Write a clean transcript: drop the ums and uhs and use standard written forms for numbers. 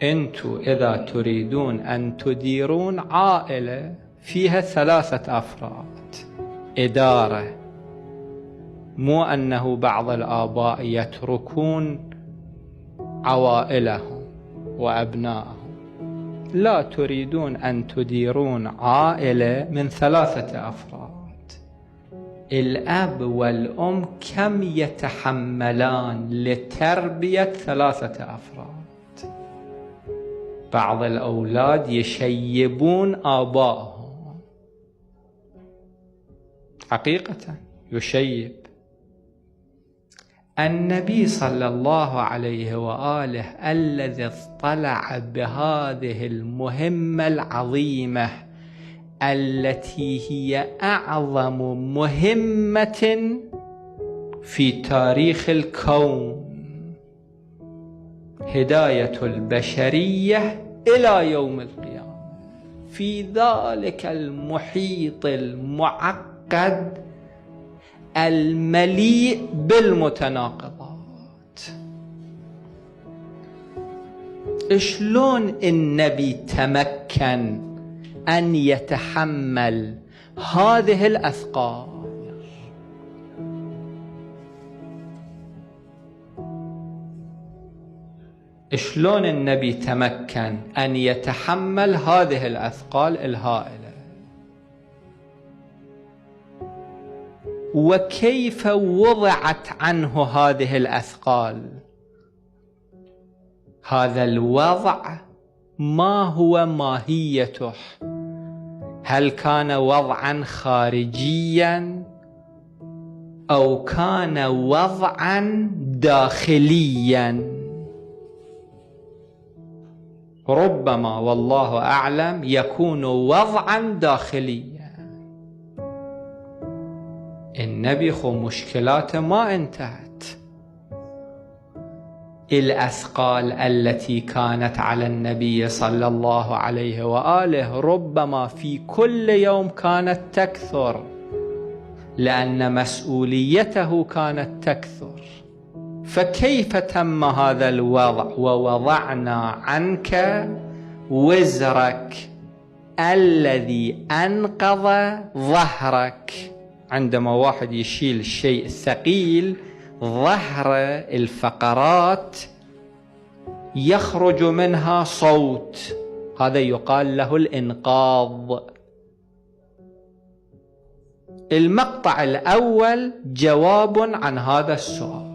أنتم إذا تريدون أن تديرون عائلة فيها 3 أفراد إدارة، مو أنه بعض الآباء يتركون عوائلهم وأبنائهم، لا، تريدون أن تديرون عائلة من 3 أفراد. الأب والأم كم يتحملان لتربية 3 أفراد؟ بعض الأولاد يشيبون آبائهم، حقيقة يشيب. النبي صلى الله عليه وآله الذي اطلع بهذه المهمة العظيمة التي هي أعظم مهمة في تاريخ الكون، هداية البشرية إلى يوم القيامة، في ذلك المحيط المعقد المليء بالمتناقضات. شلون النبي تمكن أن يتحمل هذه الأثقال؟ شلون النبي تمكن أن يتحمل هذه الأثقال الهائلة؟ وكيف وضعت عنه هذه الأثقال؟ هذا الوضع ما هو ماهيته؟ هل كان وضعا خارجيا أو كان وضعا داخليا؟ ربما والله أعلم يكون وضعا داخليا. النبي خو مشكلاته ما انتهت. الأثقال التي كانت على النبي صلى الله عليه وآله ربما في كل يوم كانت تكثر، لأن مسؤوليته كانت تكثر. فكيف تم هذا الوضع؟ ووضعنا عنك وزرك الذي أنقض ظهرك. عندما واحد يشيل الشيء الثقيل، ظهر الفقرات يخرج منها صوت، هذا يقال له الإنقاض. المقطع الأول جواب عن هذا السؤال.